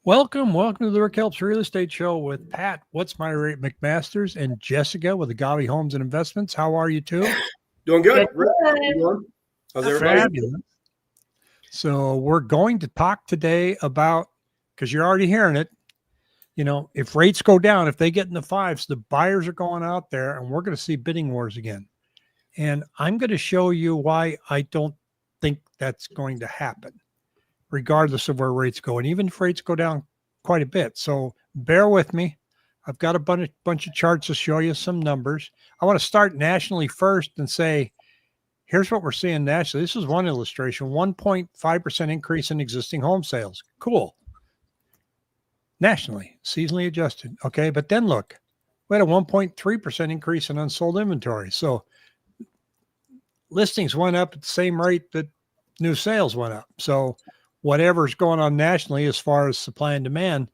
Welcome to the Rick Helps Real Estate Show with Pat, What's My Rate McMasters, and Jessica with the Gavi Homes and Investments. How are you two? Doing Good. good. Rick, how you doing? How's everybody? Fabulous. So we're going to talk today about, because you're already hearing it, if rates go down, if they get in the fives, the buyers are going out there and we're going to see bidding wars again. And I'm going to show you why I don't think that's going to happen, regardless of where rates go. And even if rates go down quite a bit. So bear with me. I've got a bunch of charts to show you some numbers. I want to start nationally first and say, here's what we're seeing nationally. This is one illustration, 1.5% increase in existing home sales. Cool. Nationally, seasonally adjusted. Okay. But then look, we had a 1.3% increase in unsold inventory. So listings went up at the same rate that new sales went up. So whatever's going on nationally as far as supply and demand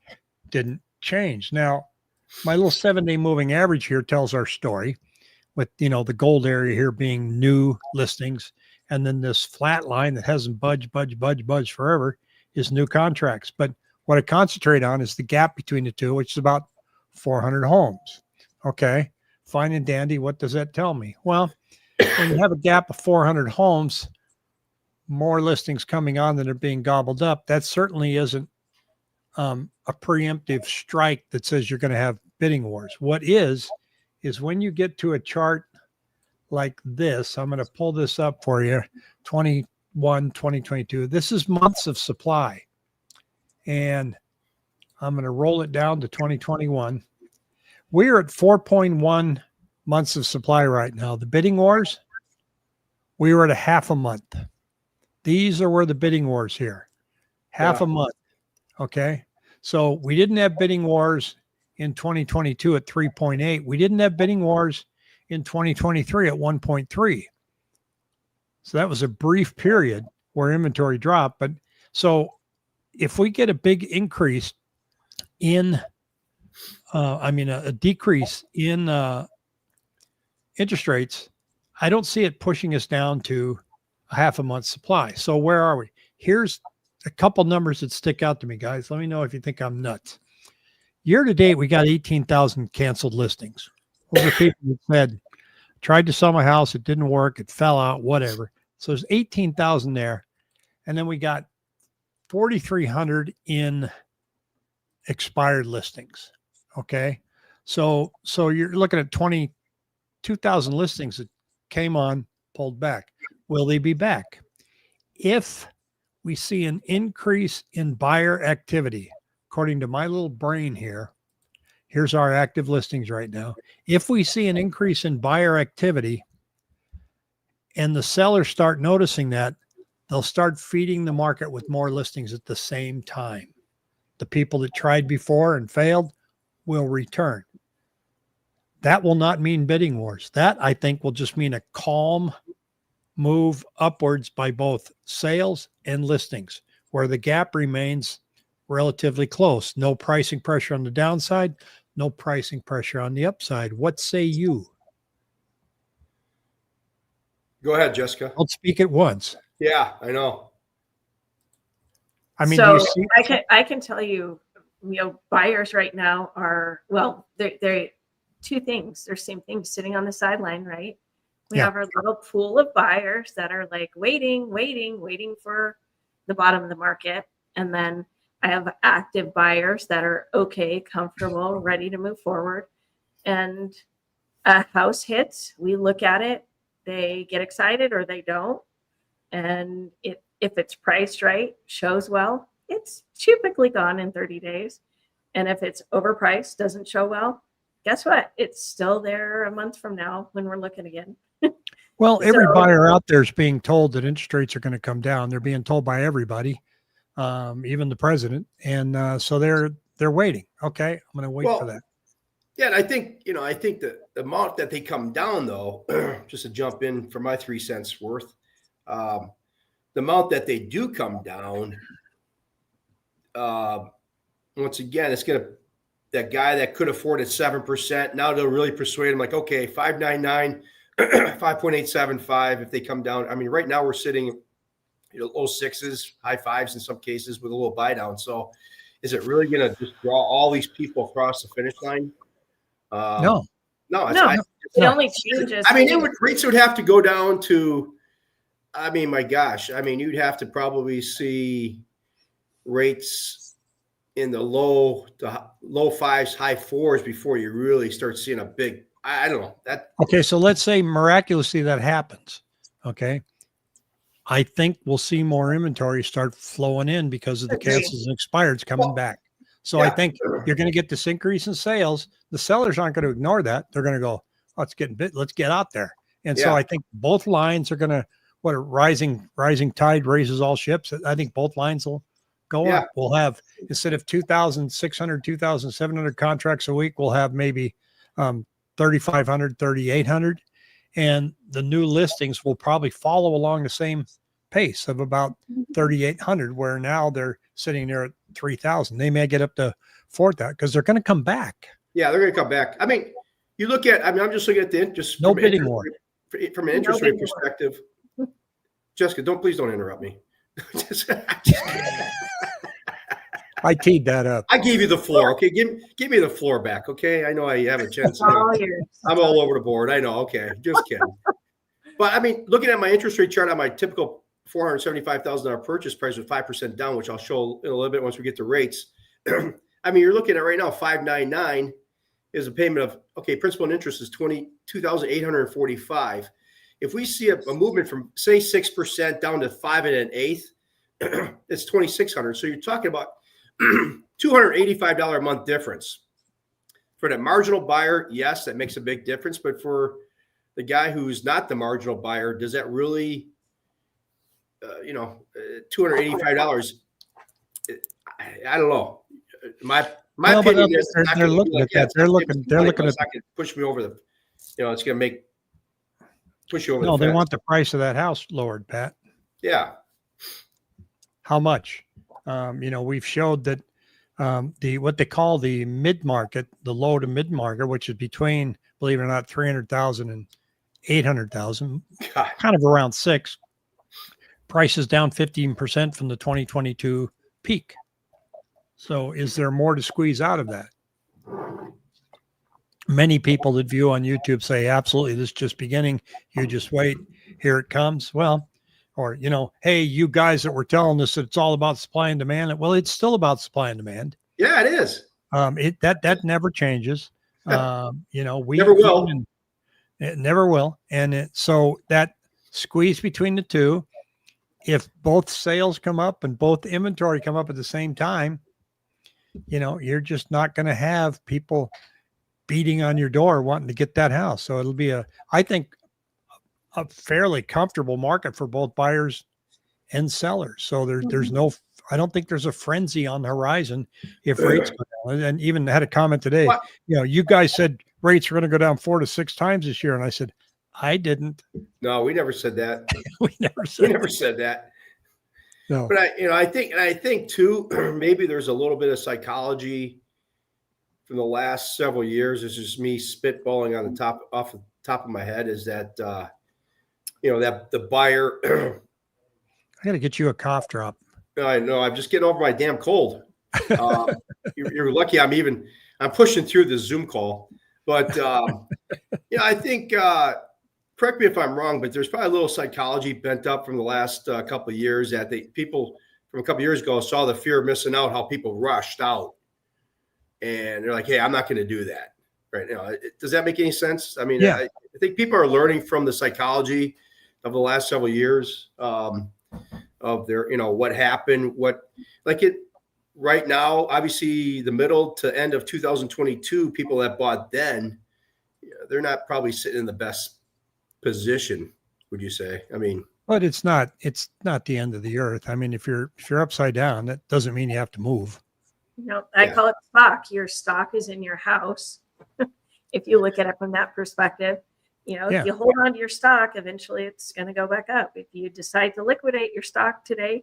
didn't change. Now, my little 7-day moving average here tells our story with, the gold area here being new listings. And then this flat line that hasn't budged forever is new contracts. But what I concentrate on is the gap between the two, which is about 400 homes. Okay. Fine and dandy. What does that tell me? Well, when you have a gap of 400 homes, more listings coming on than are being gobbled up, that certainly isn't a preemptive strike that says you're going to have bidding wars. What is when you get to a chart like this, I'm going to pull this up for you, 2022. This is months of supply. And I'm going to roll it down to 2021. We're at 4.1 months of supply right now. The bidding wars, we were at a half a month. These are where the bidding wars here. Half a month. Okay. So we didn't have bidding wars in 2022 at 3.8. We didn't have bidding wars in 2023 at 1.3. So that was a brief period where inventory dropped. But so if we get a big increase in, a decrease in interest rates, I don't see it pushing us down to a half a month supply. So where are we? Here's a couple numbers that stick out to me, guys. Let me know if you think I'm nuts. Year to date, we got 18,000 canceled listings. Those are people that said, tried to sell my house, it didn't work, it fell out, whatever. So there's 18,000 there. And then we got 4,300 in expired listings. Okay. So you're looking at 22,000 listings that came on, pulled back. Will they be back? If we see an increase in buyer activity, according to my little brain here, here's our active listings right now. If we see an increase in buyer activity and the sellers start noticing that, they'll start feeding the market with more listings at the same time. The people that tried before and failed will return. That will not mean bidding wars. That, I think, will just mean a calm move upwards by both sales and listings, where the gap remains relatively close. No pricing pressure on the downside, no pricing pressure on the upside. What say you? Go ahead, Jessica. I'll speak at once. Yeah, I know. I mean, so I can tell you, buyers right now are, they're two things. They're same things sitting on the sideline, right? We have our little pool of buyers that are like waiting for the bottom of the market. And then I have active buyers that are okay, comfortable, ready to move forward. And a house hits, we look at it, they get excited or they don't. And if it's priced right, shows well, it's typically gone in 30 days. And if it's overpriced, doesn't show well, guess what? It's still there a month from now when we're looking again. Well, every buyer out there is being told that interest rates are going to come down. They're being told by everybody, even the president. And so they're waiting. Okay, I'm going to wait for that. Yeah, and I think that the amount that they come down, though, just to jump in for my 3 cents worth, the amount that they do come down, once again, it's going to, that guy that could afford it 7%, now they'll really persuade him, like, okay, 5.99, 5.875 if they come down. I mean, right now we're sitting, low sixes, high fives in some cases with a little buy down. So is it really going to just draw all these people across the finish line? No. It only changes. I mean, rates would have to go down to, I mean, my gosh, I mean, you'd have to probably see rates in the low fives, high fours before you really start seeing a big, I don't know that. Okay. So let's say miraculously that happens. Okay. I think we'll see more inventory start flowing in because of the cancels and expireds coming back. So I think you're going to get this increase in sales. The sellers aren't going to ignore that. They're going to go, oh, let's get out there. And so I think both lines are going to, what a rising tide raises all ships. I think both lines will go up. We'll have, instead of 2,600, 2,700 contracts a week, we'll have maybe 3,500, 3,800. And the new listings will probably follow along the same pace of about 3,800, where now they're sitting there at 3,000. They may get up to 4,000 because they're going to come back. Yeah, they're going to come back. I mean, you look at, I mean, I'm just looking at the interest. No bidding war. From an interest rate perspective. Jessica, please don't interrupt me. I teed that up. I gave you the floor. Okay. Give me the floor back. Okay. I know I have a chance. I'm all over the board. I know. Okay. Just kidding. But I mean, looking at my interest rate chart on my typical $475,000 purchase price with 5% down, which I'll show in a little bit once we get to rates. I mean, you're looking at right now, 599 is a payment of, okay, principal and interest is $22,845. If we see a movement from, say, 6% down to 5 1/8, it's $2,600. So you're talking about $285 a month difference. For the marginal buyer, yes, that makes a big difference. But for the guy who's not the marginal buyer, does that really, $285? I don't know. My opinion is they're looking at that. They're looking at that. Push me over the, it's going to push you over. No, they want the price of that house lowered, Pat. Yeah. How much? We've showed that what they call the mid-market, the low to mid-market, which is between, believe it or not, 300,000 and 800,000, kind of around 6. Price is down 15% from the 2022 peak. So is there more to squeeze out of that? Many people that view on YouTube say, absolutely, this is just beginning. You just wait. Here it comes. Well, or, hey, you guys that were telling us that it's all about supply and demand. Well, it's still about supply and demand. Yeah, it is. That never changes. We never will. It never will. And so that squeeze between the two, if both sales come up and both inventory come up at the same time, you're just not going to have people beating on your door wanting to get that house. So it'll be I think, a fairly comfortable market for both buyers and sellers. So there's no, I don't think there's a frenzy on the horizon if rates go down. And even had a comment today, you guys said rates are going to go down 4 to 6 times this year. And I said, I didn't. No, we never said that. we never said that. No. But I think too, maybe there's a little bit of psychology from the last several years. This is me spitballing off the top of my head, is that, that the buyer. I got to get you a cough drop. I know. I'm just getting over my damn cold. You're lucky I'm pushing through the Zoom call. But, I think, correct me if I'm wrong, but there's probably a little psychology bent up from the last couple of years that people from a couple of years ago saw the fear of missing out, how people rushed out. And they're like, hey, I'm not going to do that right now. Does that make any sense? I mean, I think people are learning from the psychology of the last several years of their, what happened, right now, obviously the middle to end of 2022, people that bought then, they're not probably sitting in the best position, would you say? I mean, but it's not the end of the earth. I mean, if you're upside down, that doesn't mean you have to move. I call it stock. Your stock is in your house. If you look at it from that perspective, if you hold on to your stock, eventually it's going to go back up. If you decide to liquidate your stock today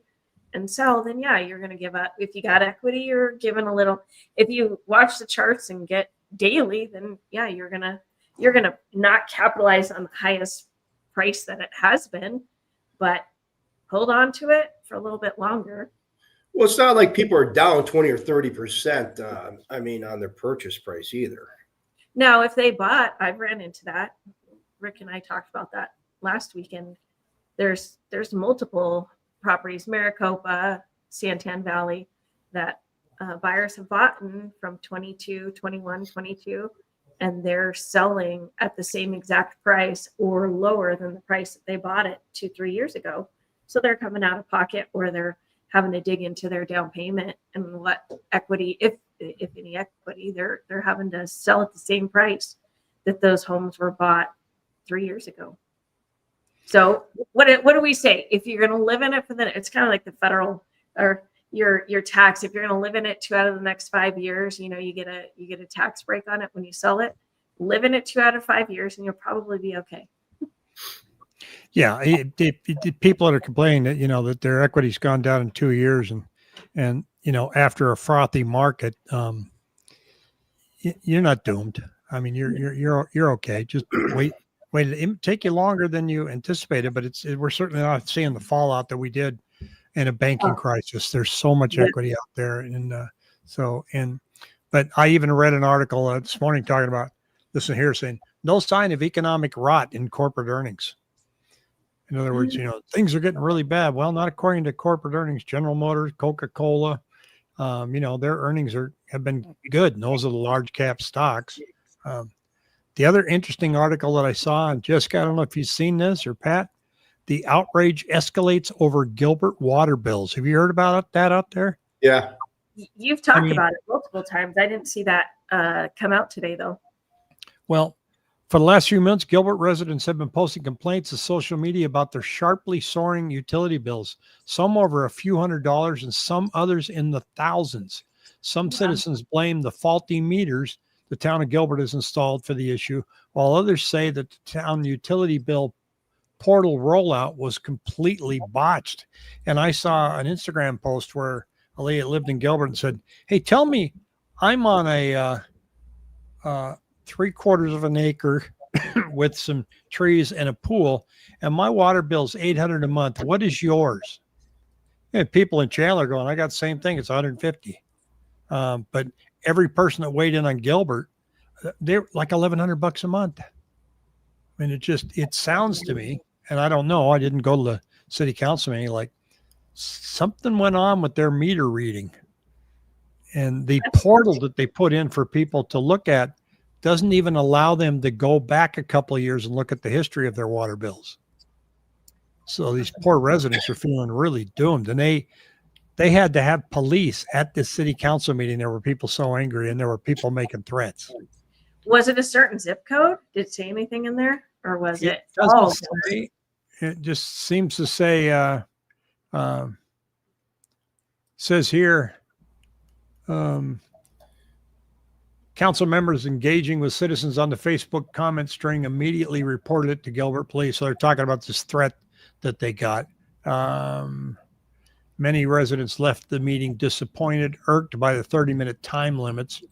and sell, then you're going to give up. If you got equity, you're giving a little. If you watch the charts and get daily, then you're going to not capitalize on the highest price that it has been, but hold on to it for a little bit longer. Well, it's not like people are down 20 or 30%. I mean, on their purchase price either. Now, if they bought, I've ran into that. Rick and I talked about that last weekend. There's multiple properties, Maricopa, Santan Valley, that buyers have bought in from 22, 21, 22, and they're selling at the same exact price or lower than the price that they bought it 2-3 years ago. So they're coming out of pocket, or they're having to dig into their down payment and what equity, if any equity, they're having to sell at the same price that those homes were bought 3 years ago. So what do we say? If you're going to live in it it's kind of like the federal or your tax. If you're going to live in it 2 out of the next 5 years, you get a tax break on it when you sell it. Live in it 2 out of 5 years, and you'll probably be okay. Yeah, people that are complaining that that their equity's gone down in 2 years, and after a frothy market, you're not doomed. I mean, you're okay. Just wait. It take you longer than you anticipated, but we're certainly not seeing the fallout that we did in a banking crisis. There's so much equity out there, and but I even read an article this morning talking about this here, saying no sign of economic rot in corporate earnings. In other words, things are getting really bad. Well, not according to corporate earnings. General Motors, Coca-Cola, their earnings have been good. And those are the large cap stocks. The other interesting article that I saw, and Jessica, I don't know if you've seen this, or Pat, the outrage escalates over Gilbert water bills. Have you heard about that out there? Yeah. You've talked about it multiple times. I didn't see that come out today, though. Well, for the last few months, Gilbert residents have been posting complaints to social media about their sharply soaring utility bills, some over a few $100s and some others in the thousands. Some citizens blame the faulty meters the town of Gilbert has installed for the issue, while others say that the town utility bill portal rollout was completely botched. And I saw an Instagram post where a lady that lived in Gilbert and said, "Hey, tell me, I'm on a 3/4 of an acre with some trees and a pool, and my water bill's $800 a month. What is yours?" And people in Chandler going, "I got the same thing. It's $150." But every person that weighed in on Gilbert, they're like $1,100 a month. I mean, it sounds to me, and I don't know, I didn't go to the city council meeting, like something went on with their meter reading. And the portal that they put in for people to look at doesn't even allow them to go back a couple of years and look at the history of their water bills. So these poor residents are feeling really doomed. And they had to have police at this city council meeting. There were people so angry, and there were people making threats. Was it a certain zip code? Did it say anything in there, or was it? It just seems to say, says here, council members engaging with citizens on the Facebook comment string immediately reported it to Gilbert Police. So they're talking about this threat that they got. Many residents left the meeting disappointed, irked by the 30-minute time limits.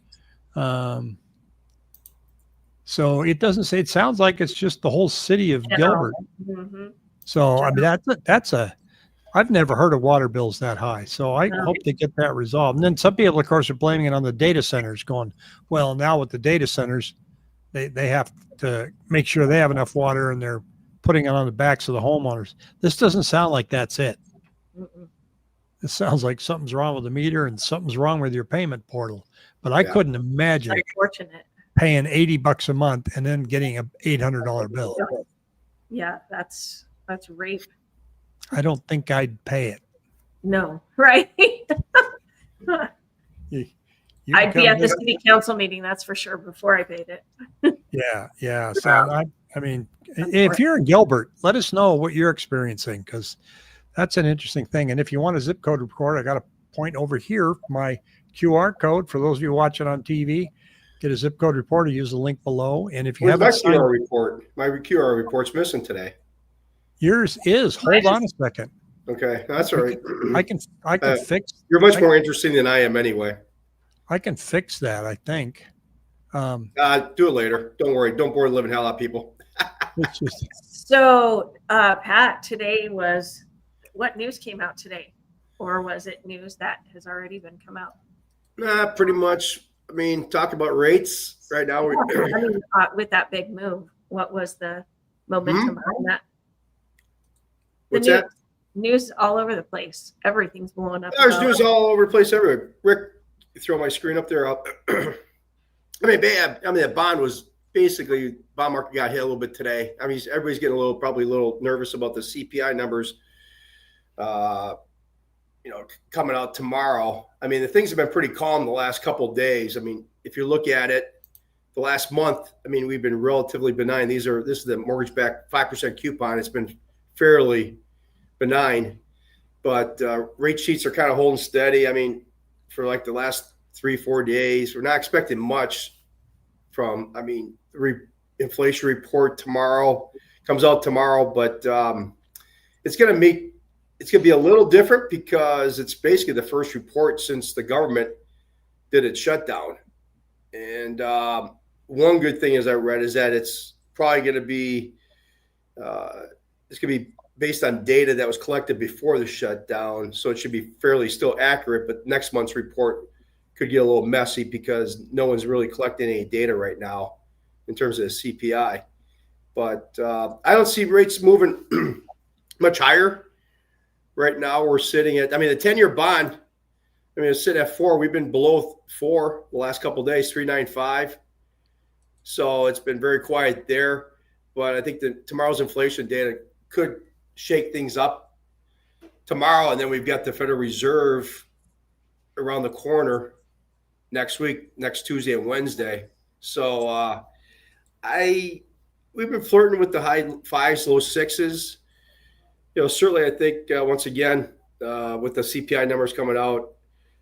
So it doesn't say, it sounds like it's just the whole city of Gilbert. Mm-hmm. So, I mean, I've never heard of water bills that high. So I hope they get that resolved. And then some people, of course, are blaming it on the data centers, going, well, now with the data centers, they have to make sure they have enough water, and they're putting it on the backs of the homeowners. This doesn't sound like that's it. Mm-mm. It sounds like something's wrong with the meter and something's wrong with your payment portal. But I couldn't imagine paying $80 a month and then getting an $800 bill. Yeah, that's rape. I don't think I'd pay it. No, right? I'd be at the city council meeting, that's for sure, before I paid it. Yeah. So I mean, if you're in Gilbert, let us know what you're experiencing, because that's an interesting thing. And if you want a zip code report, I got a point over here, my QR code for those of you watching on TV. Get a zip code report or use the link below. And if you have my QR report, my QR report's missing today. Yours is. Hold on a second. Okay, that's all right. I can fix. You're much more interesting than I am, anyway. I can fix that, I think. Do it later. Don't worry. Don't bore the living hell out of people. So, Pat, today was what news came out today? or was it news that has already been come out? Nah, pretty much. I mean, talk about rates right now. I mean, with that big move, what was the momentum on that? What's that? News all over the place. Everything's blowing up. There's news all over the place everywhere. Rick, you throw my screen up there. I mean, the bond was basically, bond market got hit a little bit today. I mean, everybody's getting probably a little nervous about the CPI numbers, coming out tomorrow. I mean, the things have been pretty calm the last couple of days. I mean, if you look at it, the last month, I mean, we've been relatively benign. This is the mortgage-backed 5% coupon. It's been fairly benign, but rate sheets are kind of holding steady. I mean, for like the last 3-4 days, we're not expecting much from, the inflation report comes out tomorrow, but it's going to be a little different because it's basically the first report since the government did its shutdown. And one good thing, as I read, is that it's probably going to be based on data that was collected before the shutdown. So it should be fairly still accurate, but next month's report could get a little messy because no one's really collecting any data right now in terms of the CPI. But I don't see rates moving much higher. Right now we're sitting at, the 10-year bond, it's sitting at 4. We've been below 4 the last couple of days, 3.95. So it's been very quiet there. But I think that tomorrow's inflation data could shake things up tomorrow. And then we've got the Federal Reserve around the corner next week, next Tuesday and Wednesday. So we've been flirting with the high 5s, low 6s. Certainly I think once again, with the CPI numbers coming out,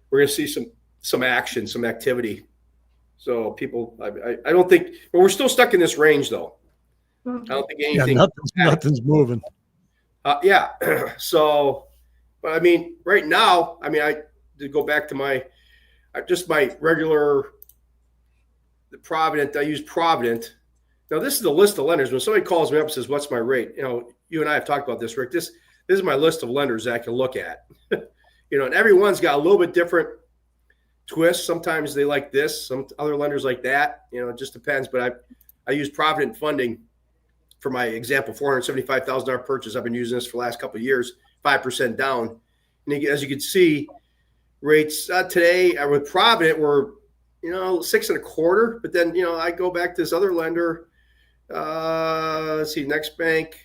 we're going to see some action, some activity. So people, I don't think, but we're still stuck in this range though. I don't think anything. Yeah, nothing's moving. So, but right now, I to go back to my regular, the Provident. I use Provident. Now this is the list of lenders. When somebody calls me up and says, "What's my rate?" You and I have talked about this, Rick. This is my list of lenders that I can look at. And everyone's got a little bit different twist. Sometimes they like this, some other lenders like that. It just depends. But I use Provident Funding for my example, $475,000 purchase. I've been using this for the last couple of years, 5% down. And as you can see, rates today with Provident were, 6.25. But then, I go back to this other lender. Let's see, Next Bank.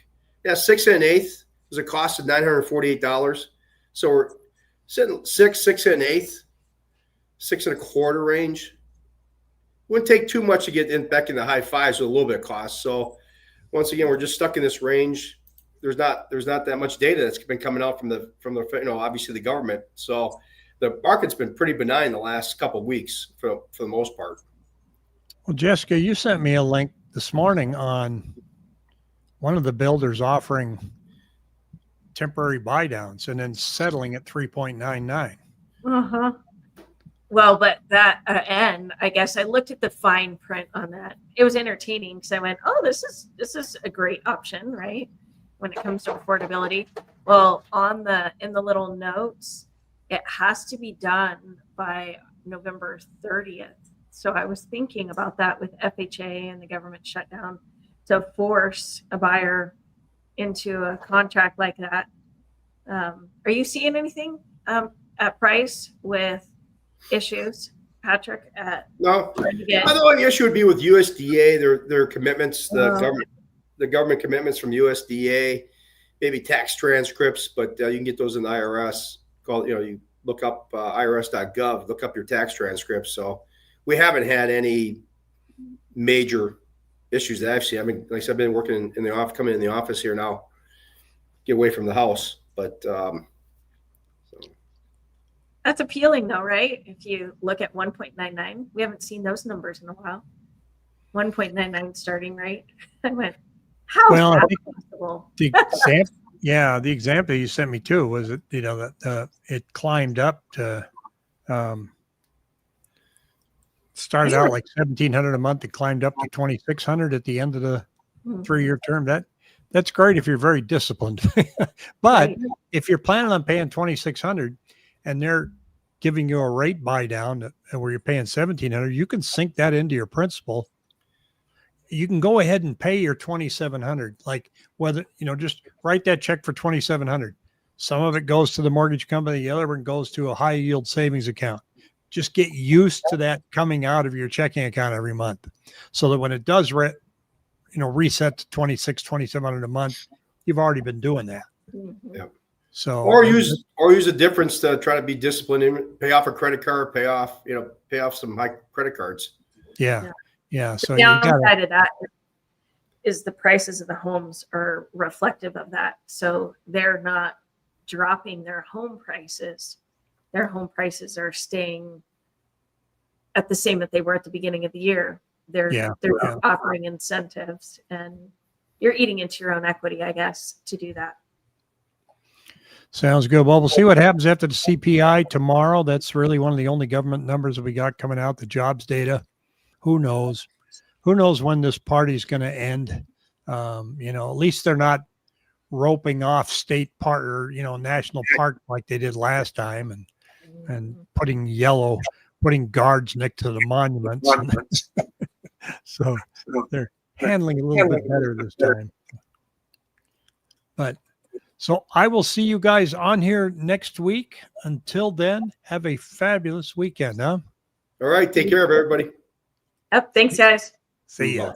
Yeah, 6 1/8 was a cost of $948. So we're sitting 6 1/8, 6.25 range. Wouldn't take too much to get back in the high 5s with a little bit of cost. So once again, we're just stuck in this range. There's not that much data that's been coming out from the obviously the government. So the market's been pretty benign the last couple of weeks for the most part. Well, Jessica, you sent me a link this morning on one of the builders offering temporary buy downs and then settling at 3.99. Well, but that and I guess I looked at the fine print on that. It was entertaining because I went, "Oh, this is a great option, right?" When it comes to affordability. Well, in the little notes, it has to be done by November 30th. So I was thinking about that with FHA and the government shutdown to force a buyer into a contract like that. Are you seeing anything at price with issues, Patrick? No. The only issue would be with USDA, their commitments, the government commitments from USDA, maybe tax transcripts, but you can get those in the IRS. You look up irs.gov, look up your tax transcripts. So we haven't had any major issues that I've seen. Like I said, I've been working in the office, coming in the office here now, get away from the house. But that's appealing though, right? If you look at 1.99, we haven't seen those numbers in a while. 1.99 starting rate. I went, how is that possible? The example you sent me too was that that it climbed up to started out like $1,700 a month. It climbed up to $2,600 at the end of the 3-year term. That That's great if you're very disciplined. But if you're planning on paying $2,600 and they're giving you a rate buy down where you're paying $1,700, you can sink that into your principal. You can go ahead and pay your $2,700, like whether, just write that check for $2,700. Some of it goes to the mortgage company. The other one goes to a high yield savings account. Just get used to that coming out of your checking account every month, so that when it does reset to $2,700 a month, you've already been doing that. Yeah. So or use a difference to try to be disciplined and pay off a credit card, pay off some high credit cards. Yeah. So the downside of that is the prices of the homes are reflective of that. So they're not dropping their home prices. Their home prices are staying at the same that they were at the beginning of the year. They're offering incentives, and you're eating into your own equity, I guess, to do that. Sounds good. Well, we'll see what happens after the CPI tomorrow. That's really one of the only government numbers that we got coming out, the jobs data. Who knows? Who knows when this party's going to end? At least they're not roping off state park or, national park like they did last time and putting guards next to the monuments. So they're handling a little bit better this time. But so I will see you guys on here next week. Until then, have a fabulous weekend, huh? All right. Take care of everybody. Thanks, guys. See ya.